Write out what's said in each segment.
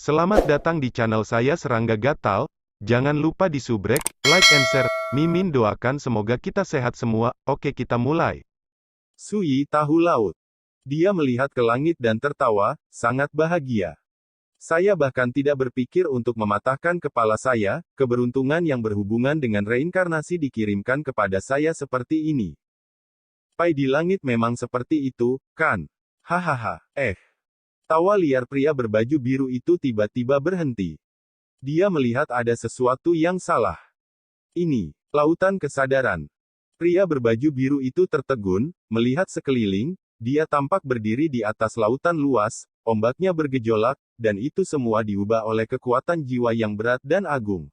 Selamat datang di channel saya Serangga Gatal. Jangan lupa di subrek, like and share. Mimin doakan semoga kita sehat semua. Oke, kita mulai. Sui tahu laut. Dia melihat ke langit dan tertawa, sangat bahagia. Saya bahkan tidak berpikir untuk mematahkan kepala saya, keberuntungan yang berhubungan dengan reinkarnasi dikirimkan kepada saya seperti ini. Pai di langit memang seperti itu, kan? Hahaha, Tawa liar pria berbaju biru itu tiba-tiba berhenti. Dia melihat ada sesuatu yang salah. Ini, lautan kesadaran. Pria berbaju biru itu tertegun, melihat sekeliling, dia tampak berdiri di atas lautan luas, ombaknya bergejolak, dan itu semua diubah oleh kekuatan jiwa yang berat dan agung.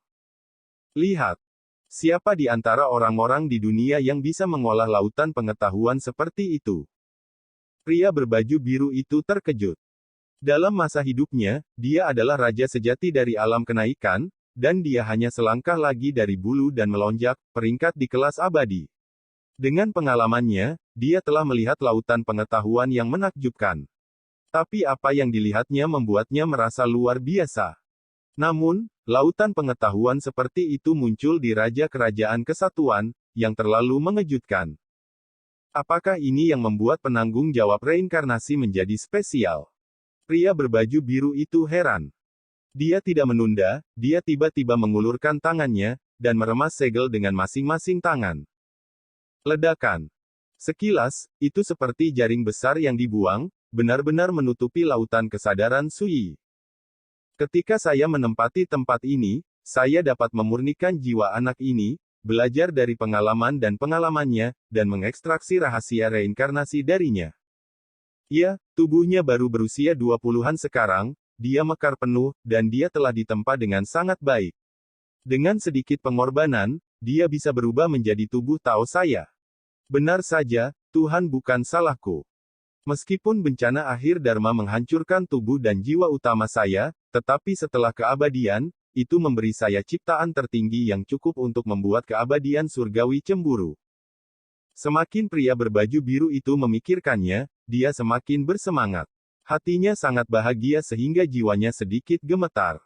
Lihat. Siapa di antara orang-orang di dunia yang bisa mengolah lautan pengetahuan seperti itu? Pria berbaju biru itu terkejut. Dalam masa hidupnya, dia adalah raja sejati dari alam kenaikan, dan dia hanya selangkah lagi dari bulu dan melonjak, peringkat di kelas abadi. Dengan pengalamannya, dia telah melihat lautan pengetahuan yang menakjubkan. Tapi apa yang dilihatnya membuatnya merasa luar biasa. Namun, lautan pengetahuan seperti itu muncul di Raja Kerajaan Kesatuan, yang terlalu mengejutkan. Apakah ini yang membuat penanggung jawab reinkarnasi menjadi spesial? Pria berbaju biru itu heran. Dia tidak menunda, dia tiba-tiba mengulurkan tangannya, dan meremas segel dengan masing-masing tangan. Ledakan. Sekilas, itu seperti jaring besar yang dibuang, benar-benar menutupi lautan kesadaran Sui. Ketika saya menempati tempat ini, saya dapat memurnikan jiwa anak ini, belajar dari pengalaman dan pengalamannya, dan mengekstraksi rahasia reinkarnasi darinya. Ya, tubuhnya baru berusia 20-an sekarang, dia mekar penuh, dan dia telah ditempa dengan sangat baik. Dengan sedikit pengorbanan, dia bisa berubah menjadi tubuh Tao saya. Benar saja, Tuhan bukan salahku. Meskipun bencana akhir Dharma menghancurkan tubuh dan jiwa utama saya, tetapi setelah keabadian, itu memberi saya ciptaan tertinggi yang cukup untuk membuat keabadian surgawi cemburu. Semakin pria berbaju biru itu memikirkannya, dia semakin bersemangat. Hatinya sangat bahagia sehingga jiwanya sedikit gemetar.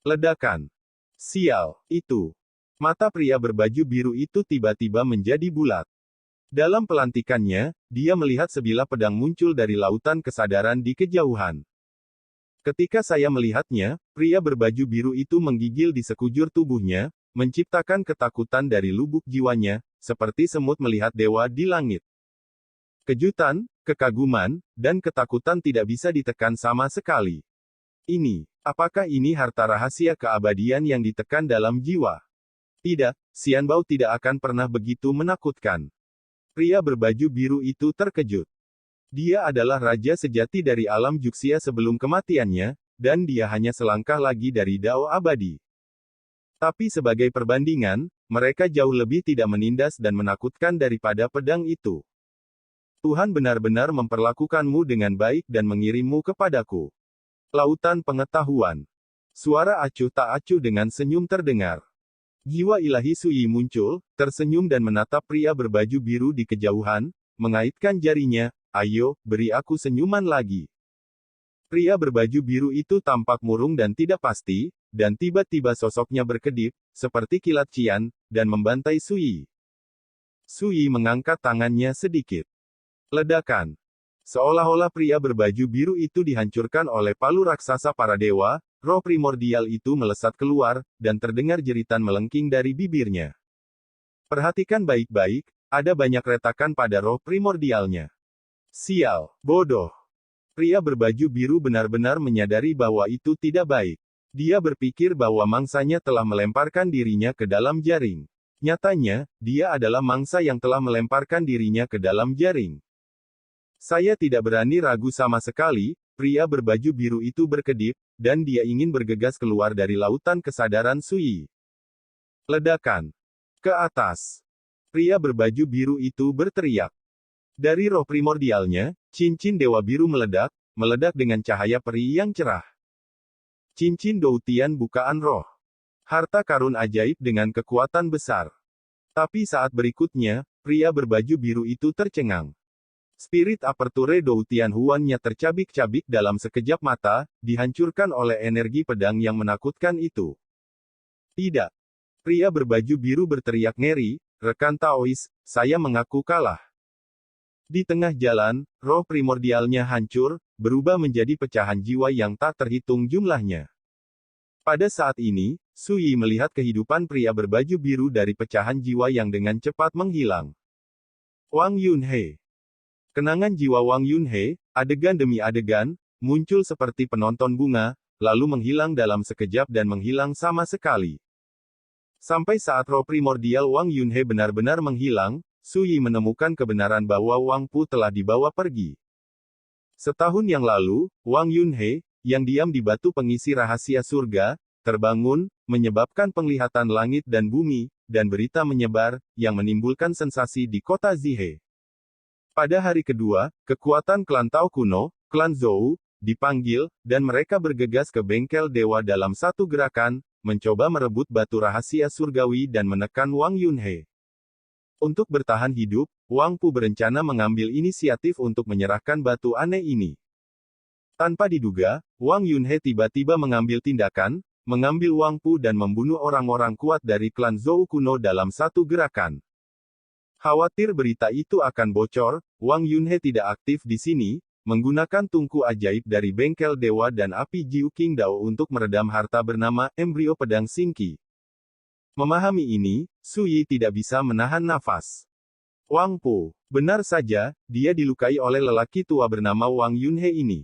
Ledakan. Sial, itu. Mata pria berbaju biru itu tiba-tiba menjadi bulat. Dalam pelantikannya, dia melihat sebilah pedang muncul dari lautan kesadaran di kejauhan. Ketika saya melihatnya, pria berbaju biru itu menggigil di sekujur tubuhnya, menciptakan ketakutan dari lubuk jiwanya, seperti semut melihat dewa di langit. Kejutan, kekaguman, dan ketakutan tidak bisa ditekan sama sekali. Apakah ini harta rahasia keabadian yang ditekan dalam jiwa? Tidak, Xianbao tidak akan pernah begitu menakutkan. Pria berbaju biru itu terkejut. Dia adalah raja sejati dari alam Juxia sebelum kematiannya, dan dia hanya selangkah lagi dari Dao abadi. Tapi sebagai perbandingan, mereka jauh lebih tidak menindas dan menakutkan daripada pedang itu. Tuhan benar-benar memperlakukanmu dengan baik dan mengirimmu kepadaku. Lautan pengetahuan. Suara acuh tak acuh dengan senyum terdengar. Jiwa ilahi Sui muncul, tersenyum dan menatap pria berbaju biru di kejauhan, mengaitkan jarinya, ayo, beri aku senyuman lagi. Pria berbaju biru itu tampak murung dan tidak pasti, dan tiba-tiba sosoknya berkedip, seperti kilat cian, dan membantai Sui. Sui mengangkat tangannya sedikit. Ledakan. Seolah-olah pria berbaju biru itu dihancurkan oleh palu raksasa para dewa, roh primordial itu melesat keluar, dan terdengar jeritan melengking dari bibirnya. Perhatikan baik-baik, ada banyak retakan pada roh primordialnya. Sial, bodoh. Pria berbaju biru benar-benar menyadari bahwa itu tidak baik. Dia berpikir bahwa mangsanya telah melemparkan dirinya ke dalam jaring. Nyatanya, dia adalah mangsa yang telah melemparkan dirinya ke dalam jaring. Saya tidak berani ragu sama sekali, pria berbaju biru itu berkedip, dan dia ingin bergegas keluar dari lautan kesadaran Sui. Ledakan. Ke atas. Pria berbaju biru itu berteriak. Dari roh primordialnya, cincin dewa biru meledak dengan cahaya peri yang cerah. Cincin Doutian bukaan roh. Harta karun ajaib dengan kekuatan besar. Tapi saat berikutnya, pria berbaju biru itu tercengang. Spirit Aperture Dou Tianhuan-nya tercabik-cabik dalam sekejap mata, dihancurkan oleh energi pedang yang menakutkan itu. Tidak. Pria berbaju biru berteriak ngeri, rekan Taois, saya mengaku kalah. Di tengah jalan, roh primordialnya hancur, berubah menjadi pecahan jiwa yang tak terhitung jumlahnya. Pada saat ini, Su Yi melihat kehidupan pria berbaju biru dari pecahan jiwa yang dengan cepat menghilang. Wang Yunhe. Kenangan jiwa Wang Yunhe, adegan demi adegan, muncul seperti penonton bunga, lalu menghilang dalam sekejap dan menghilang sama sekali. Sampai saat roh primordial Wang Yunhe benar-benar menghilang, Su Yi menemukan kebenaran bahwa Wang Pu telah dibawa pergi. Setahun yang lalu, Wang Yunhe, yang diam di batu pengisi rahasia surga, terbangun, menyebabkan penglihatan langit dan bumi, dan berita menyebar, yang menimbulkan sensasi di kota Zihe. Pada hari kedua, kekuatan klan Tao kuno, klan Zhou, dipanggil, dan mereka bergegas ke bengkel dewa dalam satu gerakan, mencoba merebut batu rahasia surgawi dan menekan Wang Yunhe. Untuk bertahan hidup, Wang Pu berencana mengambil inisiatif untuk menyerahkan batu aneh ini. Tanpa diduga, Wang Yunhe tiba-tiba mengambil tindakan, mengambil Wang Pu dan membunuh orang-orang kuat dari klan Zhou kuno dalam satu gerakan. Khawatir berita itu akan bocor, Wang Yunhe tidak aktif di sini, menggunakan tungku ajaib dari bengkel dewa dan api Jiu Qingdao untuk meredam harta bernama embrio pedang Singqi. Memahami ini, Su Yi tidak bisa menahan nafas. Wang Pu, benar saja, dia dilukai oleh lelaki tua bernama Wang Yunhe ini.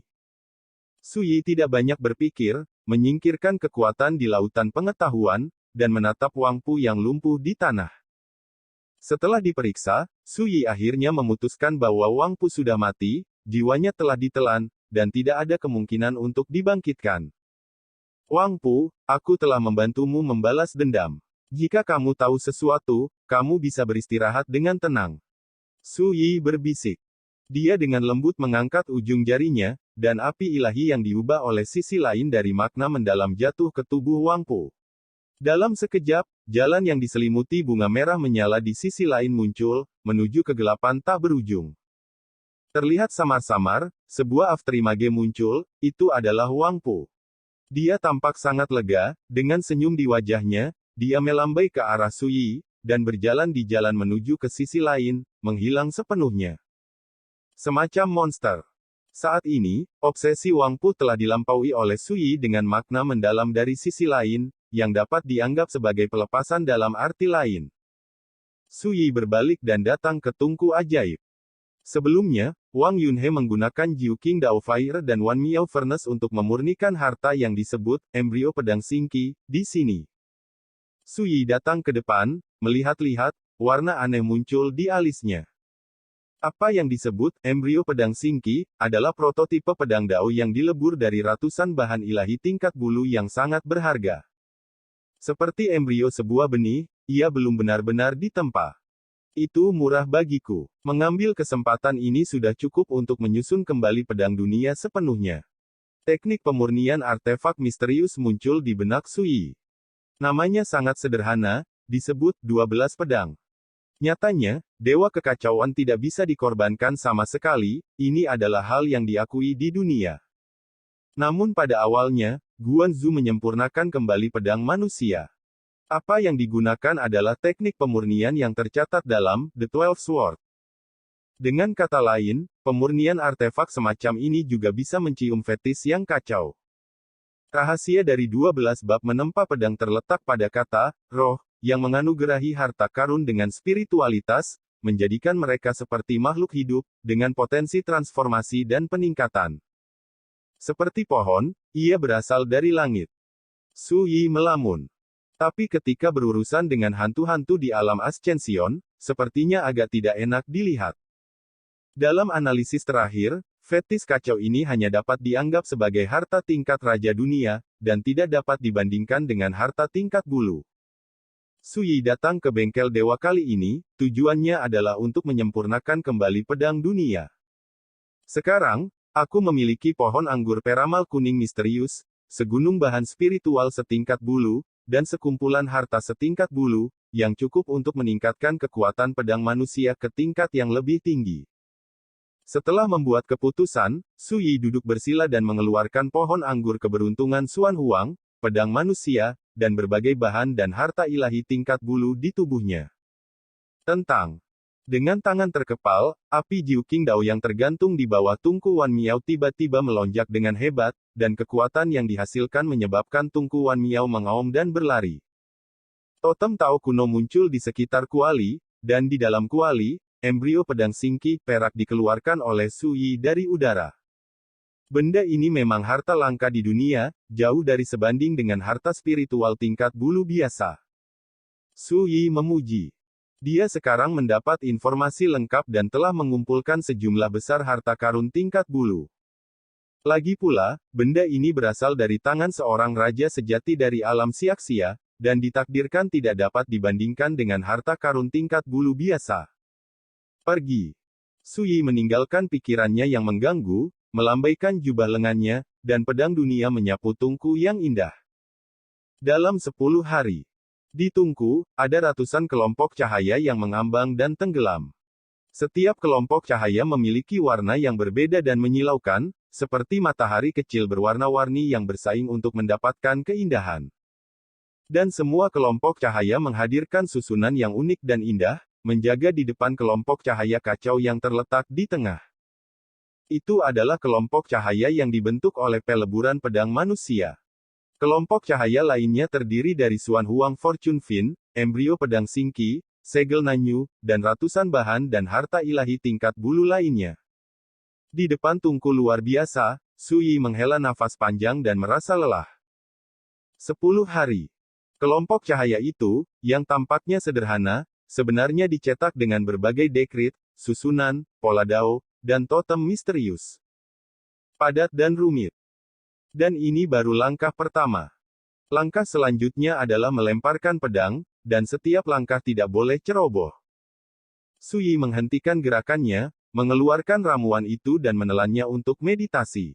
Su Yi tidak banyak berpikir, menyingkirkan kekuatan di lautan pengetahuan, dan menatap Wang Pu yang lumpuh di tanah. Setelah diperiksa, Su Yi akhirnya memutuskan bahwa Wang Pu sudah mati, jiwanya telah ditelan, dan tidak ada kemungkinan untuk dibangkitkan. Wang Pu, aku telah membantumu membalas dendam. Jika kamu tahu sesuatu, kamu bisa beristirahat dengan tenang. Su Yi berbisik. Dia dengan lembut mengangkat ujung jarinya, dan api ilahi yang diubah oleh sisi lain dari makna mendalam jatuh ke tubuh Wang Pu. Dalam sekejap, jalan yang diselimuti bunga merah menyala di sisi lain muncul, menuju kegelapan tak berujung. Terlihat samar-samar, sebuah afterimage muncul, itu adalah Wang Pu. Dia tampak sangat lega, dengan senyum di wajahnya, dia melambai ke arah Su Yi, dan berjalan di jalan menuju ke sisi lain, menghilang sepenuhnya. Semacam monster. Saat ini, obsesi Wang Pu telah dilampaui oleh Su Yi dengan makna mendalam dari sisi lain, yang dapat dianggap sebagai pelepasan dalam arti lain. Su Yi berbalik dan datang ke tungku ajaib. Sebelumnya, Wang Yunhe menggunakan Jiu Qingdao Fire dan Wan Miao Furnace untuk memurnikan harta yang disebut embrio pedang Singqi di sini. Su Yi datang ke depan, melihat-lihat, warna aneh muncul di alisnya. Apa yang disebut embrio pedang Singqi adalah prototipe pedang Dao yang dilebur dari ratusan bahan ilahi tingkat bulu yang sangat berharga. Seperti embrio sebuah benih, ia belum benar-benar ditempa. Itu murah bagiku. Mengambil kesempatan ini sudah cukup untuk menyusun kembali pedang dunia sepenuhnya. Teknik pemurnian artefak misterius muncul di benak Su Yi. Namanya sangat sederhana, disebut 12 pedang. Nyatanya, dewa kekacauan tidak bisa dikorbankan sama sekali, ini adalah hal yang diakui di dunia. Namun pada awalnya, Guan Zhu menyempurnakan kembali pedang manusia. Apa yang digunakan adalah teknik pemurnian yang tercatat dalam The 12 Sword. Dengan kata lain, pemurnian artefak semacam ini juga bisa mencium fetis yang kacau. Rahasia dari 12 bab menempa pedang terletak pada kata, roh, yang menganugerahi harta karun dengan spiritualitas, menjadikan mereka seperti makhluk hidup, dengan potensi transformasi dan peningkatan. Seperti pohon, ia berasal dari langit. Su Yi melamun. Tapi ketika berurusan dengan hantu-hantu di alam Ascension, sepertinya agak tidak enak dilihat. Dalam analisis terakhir, fetis kacau ini hanya dapat dianggap sebagai harta tingkat raja dunia, dan tidak dapat dibandingkan dengan harta tingkat bulu. Su Yi datang ke bengkel dewa kali ini, tujuannya adalah untuk menyempurnakan kembali pedang dunia. Sekarang, aku memiliki pohon anggur peramal kuning misterius, segunung bahan spiritual setingkat bulu, dan sekumpulan harta setingkat bulu, yang cukup untuk meningkatkan kekuatan pedang manusia ke tingkat yang lebih tinggi. Setelah membuat keputusan, Su Yi duduk bersila dan mengeluarkan pohon anggur keberuntungan Xuan Huang, pedang manusia, dan berbagai bahan dan harta ilahi tingkat bulu di tubuhnya. Tentang. Dengan tangan terkepal, api Jiu Qing Dao yang tergantung di bawah tungku Wan Miao tiba-tiba melonjak dengan hebat, dan kekuatan yang dihasilkan menyebabkan tungku Wan Miao mengaum dan berlari. Totem Tao kuno muncul di sekitar kuali, dan di dalam kuali, embrio pedang singki perak dikeluarkan oleh Su Yi dari udara. Benda ini memang harta langka di dunia, jauh dari sebanding dengan harta spiritual tingkat bulu biasa. Su Yi memuji. Dia sekarang mendapat informasi lengkap dan telah mengumpulkan sejumlah besar harta karun tingkat bulu. Lagi pula, benda ini berasal dari tangan seorang raja sejati dari alam Siaksia, dan ditakdirkan tidak dapat dibandingkan dengan harta karun tingkat bulu biasa. Pergi. Su Yi meninggalkan pikirannya yang mengganggu, melambaikan jubah lengannya, dan pedang dunia menyapu tungku yang indah. Dalam 10 hari. Di tungku, ada ratusan kelompok cahaya yang mengambang dan tenggelam. Setiap kelompok cahaya memiliki warna yang berbeda dan menyilaukan, seperti matahari kecil berwarna-warni yang bersaing untuk mendapatkan keindahan. Dan semua kelompok cahaya menghadirkan susunan yang unik dan indah, menjaga di depan kelompok cahaya kacau yang terletak di tengah. Itu adalah kelompok cahaya yang dibentuk oleh peleburan pedang manusia. Kelompok cahaya lainnya terdiri dari Xuan Huang Fortune Fin, embrio pedang singki, segel Nanyu, dan ratusan bahan dan harta ilahi tingkat bulu lainnya. Di depan tungku luar biasa, Su Yi menghela nafas panjang dan merasa lelah. 10 hari. Kelompok cahaya itu, yang tampaknya sederhana, sebenarnya dicetak dengan berbagai dekrit, susunan, pola dao, dan totem misterius. Padat dan rumit. Dan ini baru langkah pertama. Langkah selanjutnya adalah melemparkan pedang, dan setiap langkah tidak boleh ceroboh. Su Yi menghentikan gerakannya, mengeluarkan ramuan itu dan menelannya untuk meditasi.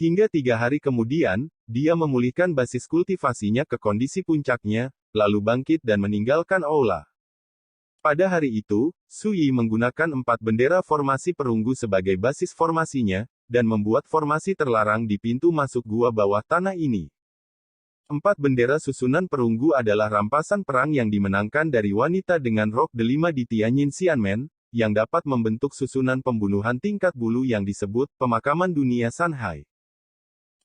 Hingga 3 hari kemudian, dia memulihkan basis kultivasinya ke kondisi puncaknya, lalu bangkit dan meninggalkan aula. Pada hari itu, Su Yi menggunakan 4 bendera formasi perunggu sebagai basis formasinya, dan membuat formasi terlarang di pintu masuk gua bawah tanah ini. 4 bendera susunan perunggu adalah rampasan perang yang dimenangkan dari wanita dengan rok delima di Tianjin Xianmen, yang dapat membentuk susunan pembunuhan tingkat bulu yang disebut pemakaman dunia Sanhai.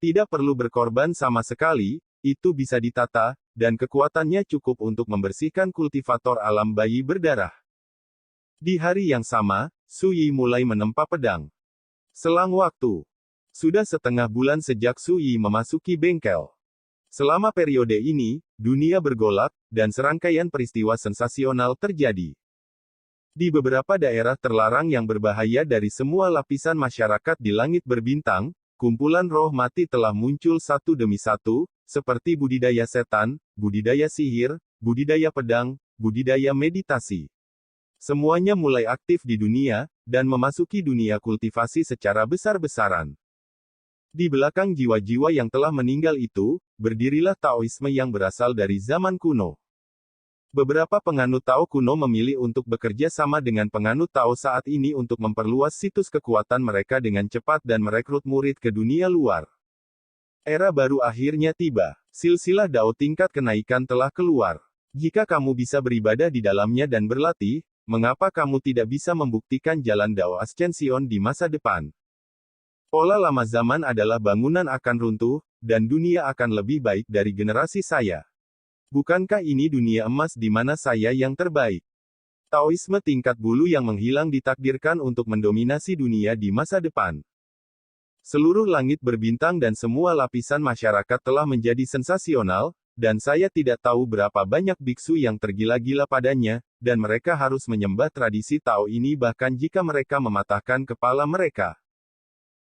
Tidak perlu berkorban sama sekali, itu bisa ditata, dan kekuatannya cukup untuk membersihkan kultivator alam bayi berdarah. Di hari yang sama, Su Yi mulai menempa pedang. Selang waktu. Sudah setengah bulan sejak Su Yi memasuki bengkel. Selama periode ini, dunia bergolak, dan serangkaian peristiwa sensasional terjadi. Di beberapa daerah terlarang yang berbahaya dari semua lapisan masyarakat di langit berbintang, kumpulan roh mati telah muncul satu demi satu, seperti budidaya setan, budidaya sihir, budidaya pedang, budidaya meditasi. Semuanya mulai aktif di dunia, dan memasuki dunia kultivasi secara besar-besaran. Di belakang jiwa-jiwa yang telah meninggal itu, berdirilah Taoisme yang berasal dari zaman kuno. Beberapa penganut Tao kuno memilih untuk bekerja sama dengan penganut Tao saat ini untuk memperluas situs kekuatan mereka dengan cepat dan merekrut murid ke dunia luar. Era baru akhirnya tiba. Silsilah Dao tingkat kenaikan telah keluar. Jika kamu bisa beribadah di dalamnya dan berlatih, mengapa kamu tidak bisa membuktikan jalan Dao Ascension di masa depan? Pola lama zaman adalah bangunan akan runtuh, dan dunia akan lebih baik dari generasi saya. Bukankah ini dunia emas di mana saya yang terbaik? Taoisme tingkat bulu yang menghilang ditakdirkan untuk mendominasi dunia di masa depan. Seluruh langit berbintang dan semua lapisan masyarakat telah menjadi sensasional, dan saya tidak tahu berapa banyak biksu yang tergila-gila padanya, dan mereka harus menyembah tradisi Tao ini bahkan jika mereka mematahkan kepala mereka.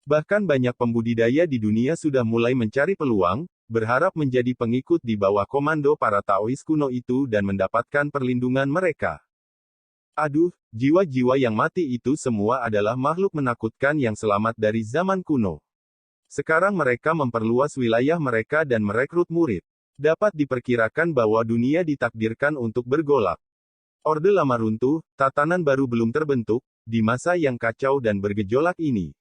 Bahkan banyak pembudidaya di dunia sudah mulai mencari peluang, berharap menjadi pengikut di bawah komando para Taois kuno itu dan mendapatkan perlindungan mereka. Aduh, jiwa-jiwa yang mati itu semua adalah makhluk menakutkan yang selamat dari zaman kuno. Sekarang mereka memperluas wilayah mereka dan merekrut murid. Dapat diperkirakan bahwa dunia ditakdirkan untuk bergolak. Orde lama runtuh, tatanan baru belum terbentuk, di masa yang kacau dan bergejolak ini.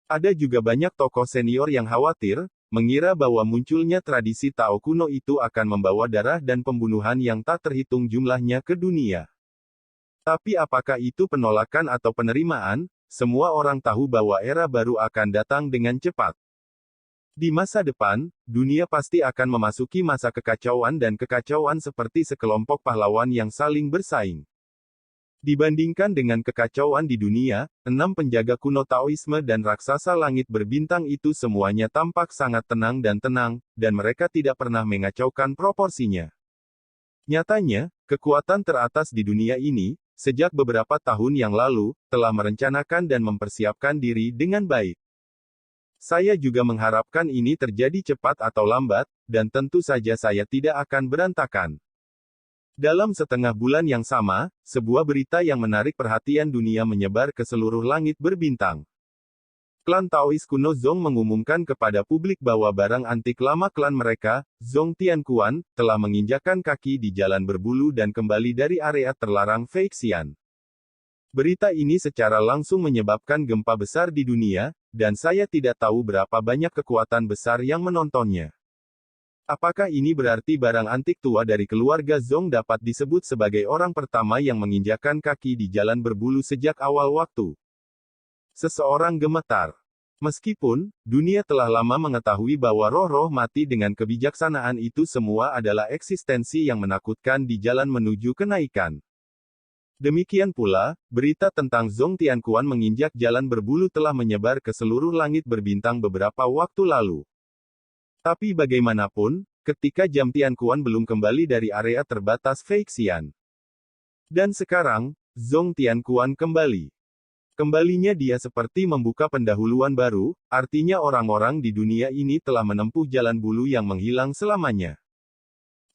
Ada juga banyak tokoh senior yang khawatir, mengira bahwa munculnya tradisi Tao kuno itu akan membawa darah dan pembunuhan yang tak terhitung jumlahnya ke dunia. Tapi apakah itu penolakan atau penerimaan? Semua orang tahu bahwa era baru akan datang dengan cepat. Di masa depan, dunia pasti akan memasuki masa kekacauan dan kekacauan seperti sekelompok pahlawan yang saling bersaing. Dibandingkan dengan kekacauan di dunia, 6 penjaga kuno Taoisme dan raksasa langit berbintang itu semuanya tampak sangat tenang, dan mereka tidak pernah mengacaukan proporsinya. Nyatanya, kekuatan teratas di dunia ini, sejak beberapa tahun yang lalu, telah merencanakan dan mempersiapkan diri dengan baik. Saya juga mengharapkan ini terjadi cepat atau lambat, dan tentu saja saya tidak akan berantakan. Dalam setengah bulan yang sama, sebuah berita yang menarik perhatian dunia menyebar ke seluruh langit berbintang. Klan Taois kuno Zong mengumumkan kepada publik bahwa barang antik lama klan mereka, Zong Tianquan, telah menginjakkan kaki di jalan berbulu dan kembali dari area terlarang Feixian. Berita ini secara langsung menyebabkan gempa besar di dunia, dan saya tidak tahu berapa banyak kekuatan besar yang menontonnya. Apakah ini berarti barang antik tua dari keluarga Zong dapat disebut sebagai orang pertama yang menginjakkan kaki di jalan berbulu sejak awal waktu? Seseorang gemetar. Meskipun, dunia telah lama mengetahui bahwa roh-roh mati dengan kebijaksanaan itu semua adalah eksistensi yang menakutkan di jalan menuju kenaikan. Demikian pula, berita tentang Zong Tianquan menginjak jalan berbulu telah menyebar ke seluruh langit berbintang beberapa waktu lalu. Tapi bagaimanapun, ketika jam Tianquan belum kembali dari area terbatas Feixian. Dan sekarang, Zong Tianquan kembali. Kembalinya dia seperti membuka pendahuluan baru, artinya orang-orang di dunia ini telah menempuh jalan bulu yang menghilang selamanya.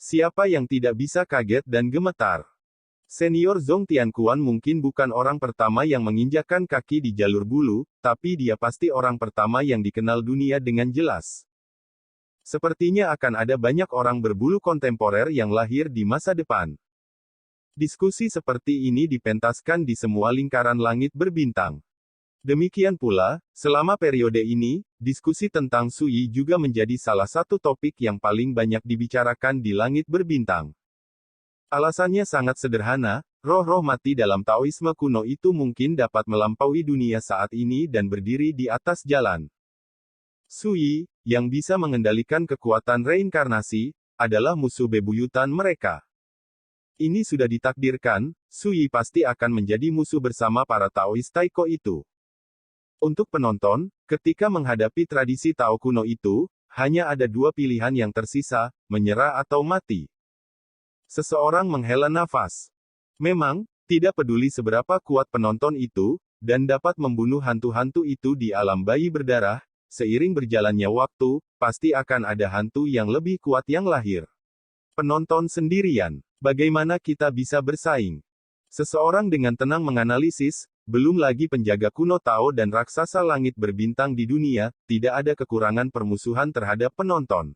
Siapa yang tidak bisa kaget dan gemetar? Senior Zong Tianquan mungkin bukan orang pertama yang menginjakkan kaki di jalur bulu, tapi dia pasti orang pertama yang dikenal dunia dengan jelas. Sepertinya akan ada banyak orang berbulu kontemporer yang lahir di masa depan. Diskusi seperti ini dipentaskan di semua lingkaran langit berbintang. Demikian pula, selama periode ini, diskusi tentang Sui juga menjadi salah satu topik yang paling banyak dibicarakan di langit berbintang. Alasannya sangat sederhana, roh-roh mati dalam Taoisme kuno itu mungkin dapat melampaui dunia saat ini dan berdiri di atas jalan. Sui, yang bisa mengendalikan kekuatan reinkarnasi, adalah musuh bebuyutan mereka. Ini sudah ditakdirkan, Sui pasti akan menjadi musuh bersama para Taois Taiko itu. Untuk penonton, ketika menghadapi tradisi Tao kuno itu, hanya ada dua pilihan yang tersisa, menyerah atau mati. Seseorang menghela nafas. Memang, tidak peduli seberapa kuat penonton itu, dan dapat membunuh hantu-hantu itu di alam bayi berdarah, seiring berjalannya waktu, pasti akan ada hantu yang lebih kuat yang lahir. Penonton sendirian. Bagaimana kita bisa bersaing? Seseorang dengan tenang menganalisis, belum lagi penjaga kuno Tao dan raksasa langit berbintang di dunia, tidak ada kekurangan permusuhan terhadap penonton.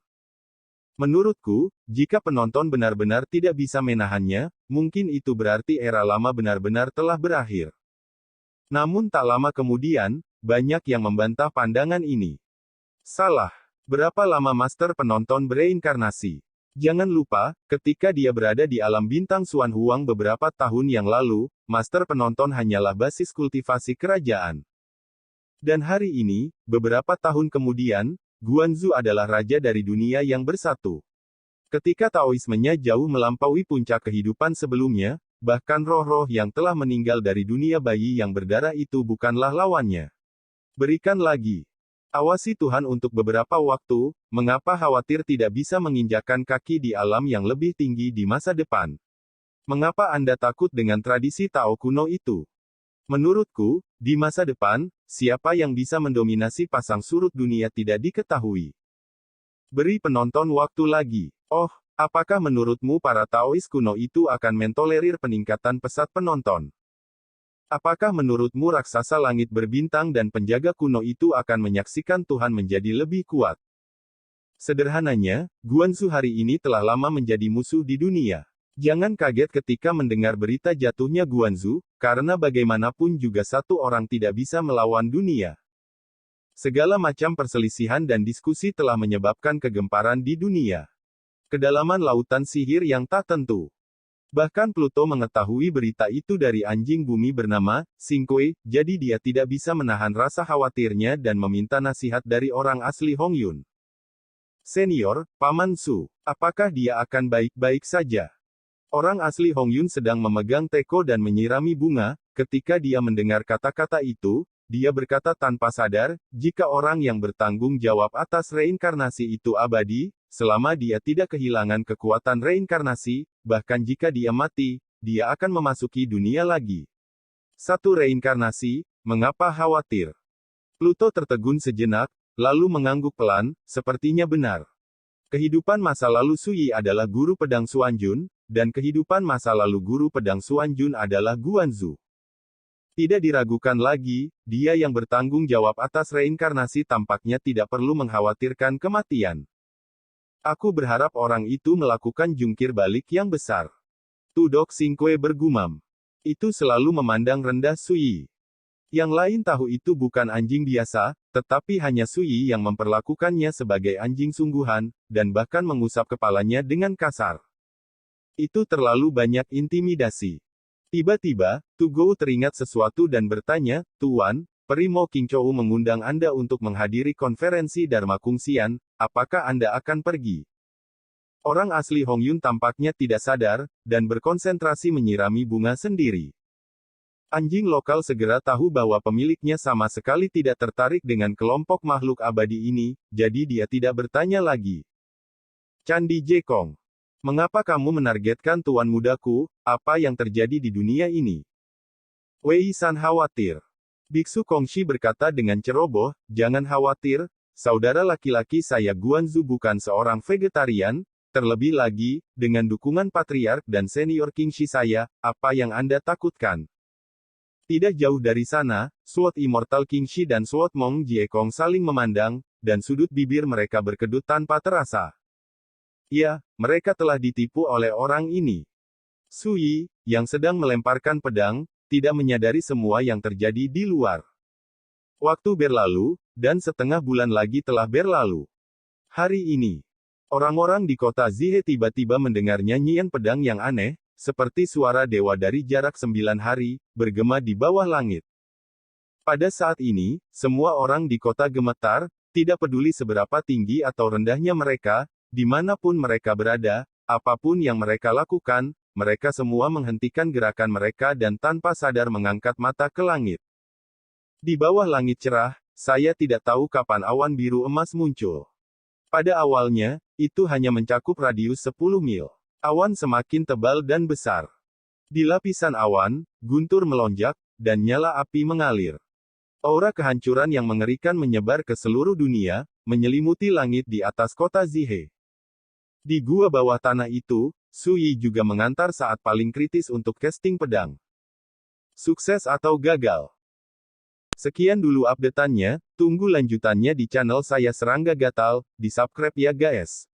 Menurutku, jika penonton benar-benar tidak bisa menahannya, mungkin itu berarti era lama benar-benar telah berakhir. Namun tak lama kemudian, banyak yang membantah pandangan ini. Salah. Berapa lama master penonton bereinkarnasi? Jangan lupa, ketika dia berada di alam bintang Xuan Huang beberapa tahun yang lalu, master penonton hanyalah basis kultivasi kerajaan. Dan hari ini, beberapa tahun kemudian, Guanzu adalah raja dari dunia yang bersatu. Ketika Taoismenya jauh melampaui puncak kehidupan sebelumnya, bahkan roh-roh yang telah meninggal dari dunia bayi yang berdarah itu bukanlah lawannya. Berikan lagi. Awasi Tuhan untuk beberapa waktu, mengapa khawatir tidak bisa menginjakkan kaki di alam yang lebih tinggi di masa depan? Mengapa Anda takut dengan tradisi Tao kuno itu? Menurutku, di masa depan, siapa yang bisa mendominasi pasang surut dunia tidak diketahui. Beri penonton waktu lagi. Oh, apakah menurutmu para Taois kuno itu akan mentolerir peningkatan pesat penonton? Apakah menurutmu raksasa langit berbintang dan penjaga kuno itu akan menyaksikan Tuhan menjadi lebih kuat? Sederhananya, Guanzu hari ini telah lama menjadi musuh di dunia. Jangan kaget ketika mendengar berita jatuhnya Guanzu, karena bagaimanapun juga satu orang tidak bisa melawan dunia. Segala macam perselisihan dan diskusi telah menyebabkan kegemparan di dunia. Kedalaman lautan sihir yang tak tentu. Bahkan Pluto mengetahui berita itu dari anjing bumi bernama Singkui, jadi dia tidak bisa menahan rasa khawatirnya dan meminta nasihat dari orang asli Hongyun. Senior, Paman Su, apakah dia akan baik-baik saja? Orang asli Hongyun sedang memegang teko dan menyirami bunga. Ketika dia mendengar kata-kata itu, dia berkata tanpa sadar, jika orang yang bertanggung jawab atas reinkarnasi itu abadi, selama dia tidak kehilangan kekuatan reinkarnasi, bahkan jika dia mati, dia akan memasuki dunia lagi. Satu reinkarnasi, mengapa khawatir? Pluto tertegun sejenak, lalu mengangguk pelan, sepertinya benar. Kehidupan masa lalu Sui adalah guru pedang Xuanjun, dan kehidupan masa lalu guru pedang Xuanjun adalah Guanzu. Tidak diragukan lagi, dia yang bertanggung jawab atas reinkarnasi tampaknya tidak perlu mengkhawatirkan kematian. Aku berharap orang itu melakukan jungkir balik yang besar. Tudok Singkue bergumam. Itu selalu memandang rendah Sui. Yang lain tahu itu bukan anjing biasa, tetapi hanya Sui yang memperlakukannya sebagai anjing sungguhan, dan bahkan mengusap kepalanya dengan kasar. Itu terlalu banyak intimidasi. Tiba-tiba, Tugou teringat sesuatu dan bertanya, Tuan, Primo Qingchou mengundang Anda untuk menghadiri konferensi Dharma Kungsian, apakah Anda akan pergi? Orang asli Hongyun tampaknya tidak sadar, dan berkonsentrasi menyirami bunga sendiri. Anjing lokal segera tahu bahwa pemiliknya sama sekali tidak tertarik dengan kelompok makhluk abadi ini, jadi dia tidak bertanya lagi. Candi Jekong. Mengapa kamu menargetkan tuan mudaku, apa yang terjadi di dunia ini? Wei San khawatir. Biksu Kongshi berkata dengan ceroboh, jangan khawatir, saudara laki-laki saya Guanzu bukan seorang vegetarian, terlebih lagi, dengan dukungan patriark dan senior Kingshi saya, apa yang Anda takutkan? Tidak jauh dari sana, Sword Immortal Kingshi dan Sword Mong Jiekong saling memandang, dan sudut bibir mereka berkedut tanpa terasa. Ya, mereka telah ditipu oleh orang ini. Sui, yang sedang melemparkan pedang, tidak menyadari semua yang terjadi di luar. Waktu berlalu, dan setengah bulan lagi telah berlalu. Hari ini, orang-orang di kota Zihe tiba-tiba mendengar nyanyian pedang yang aneh, seperti suara dewa dari jarak 9 hari, bergema di bawah langit. Pada saat ini, semua orang di kota gemetar, tidak peduli seberapa tinggi atau rendahnya mereka, dimanapun mereka berada, apapun yang mereka lakukan, mereka semua menghentikan gerakan mereka dan tanpa sadar mengangkat mata ke langit. Di bawah langit cerah, saya tidak tahu kapan awan biru emas muncul. Pada awalnya, itu hanya mencakup radius 10 mil. Awan semakin tebal dan besar. Di lapisan awan, guntur melonjak, dan nyala api mengalir. Aura kehancuran yang mengerikan menyebar ke seluruh dunia, menyelimuti langit di atas kota Zihe. Di gua bawah tanah itu, Sui juga mengantar saat paling kritis untuk casting pedang. Sukses atau gagal? Sekian dulu update-annya, tunggu lanjutannya di channel saya Serangga Gatal, di subscribe ya guys.